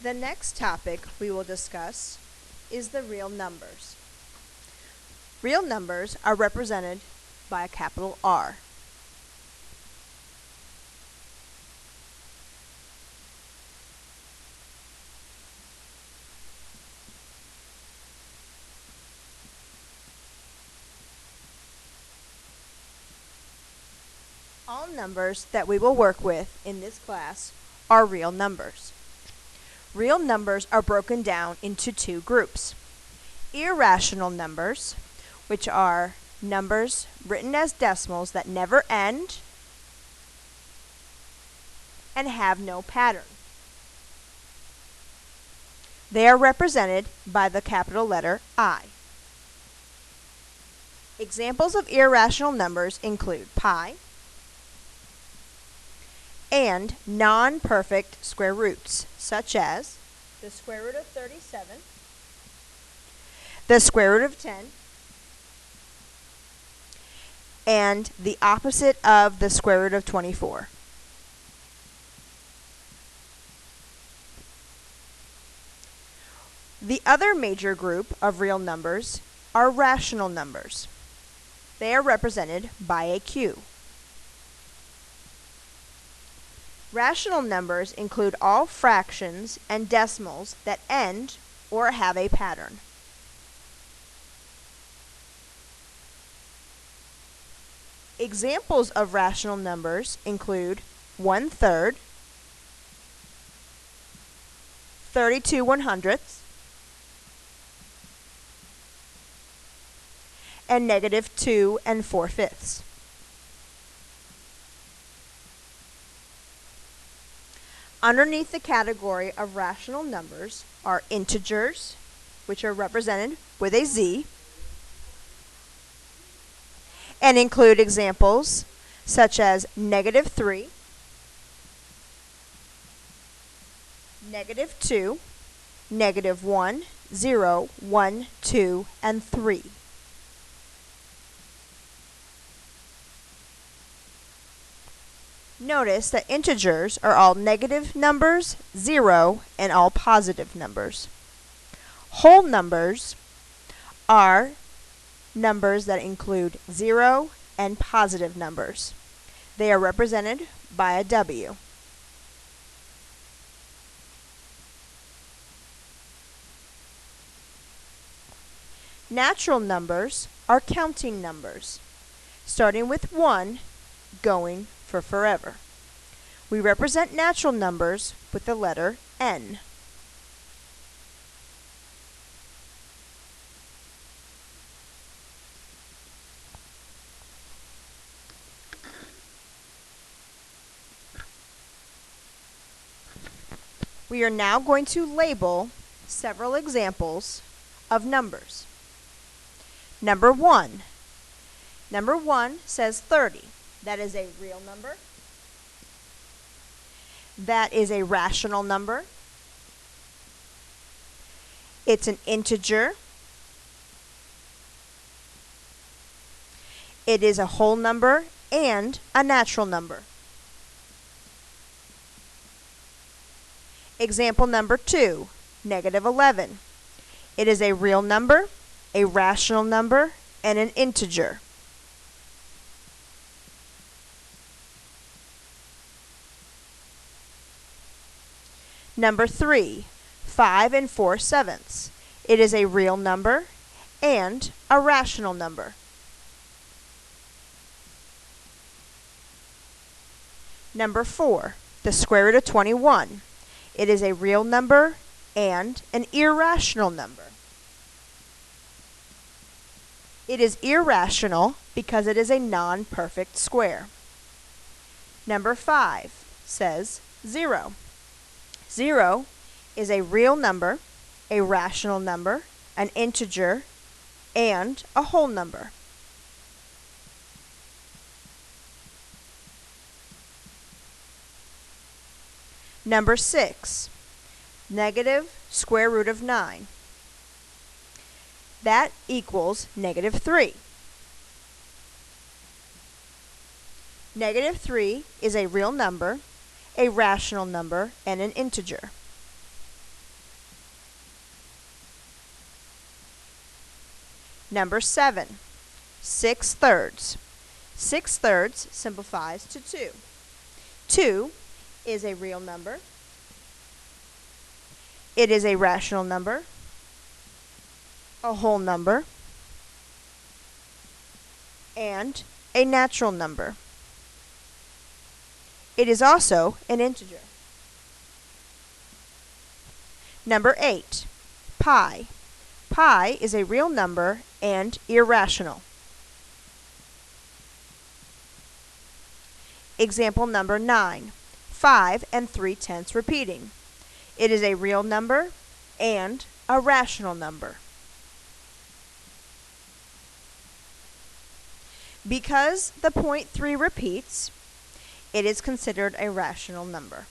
The next topic we will discuss is the real numbers. Real numbers are represented by a capital R. All numbers that we will work with in this class are real numbers. Real numbers are broken down into two groups. Irrational numbers, which are numbers written as decimals that never end and have no pattern. They are represented by the capital letter I. Examples of irrational numbers include pi and non-perfect square roots, such as the square root of 37, the square root of 10, and the opposite of the square root of 24. The other major group of real numbers are rational numbers. They are represented by a Q. Rational numbers include all fractions and decimals that end or have a pattern. Examples of rational numbers include 1/3, 32/100ths, and -2 4/5. Underneath the category of rational numbers are integers, which are represented with a Z, and include examples such as -3, -2, -1, 0, 1, 2, and 3. Notice that integers are all negative numbers, 0, and all positive numbers. Whole numbers are numbers that include 0 and positive numbers. They are represented by a W. Natural numbers are counting numbers, starting with 1, going for forever. We represent natural numbers with the letter N. We are now going to label several examples of numbers. Number 1. Number 1 says 30. That is a real number. That is a rational number. It's an integer. It is a whole number and a natural number. Example number 2, -11. It is a real number, a rational number, and an integer. Number 3, 5 4/7. It is a real number and a rational number. Number 4, the square root of 21. It is a real number and an irrational number. It is irrational because it is a non-perfect square. Number 5 says 0. 0 is a real number, a rational number, an integer, and a whole number. Number 6, negative square root of 9. That equals -3. -3 is a real number, a rational number, and an integer. Number 7, 6/3. 6/3 simplifies to 2. 2 is a real number. It is a rational number, a whole number, and a natural number. It is also an integer. Number 8, pi. Pi is a real number and irrational. Example number 9, 5 3/10 repeating. It is a real number and a rational number. Because the point 3 repeats, it is considered a rational number.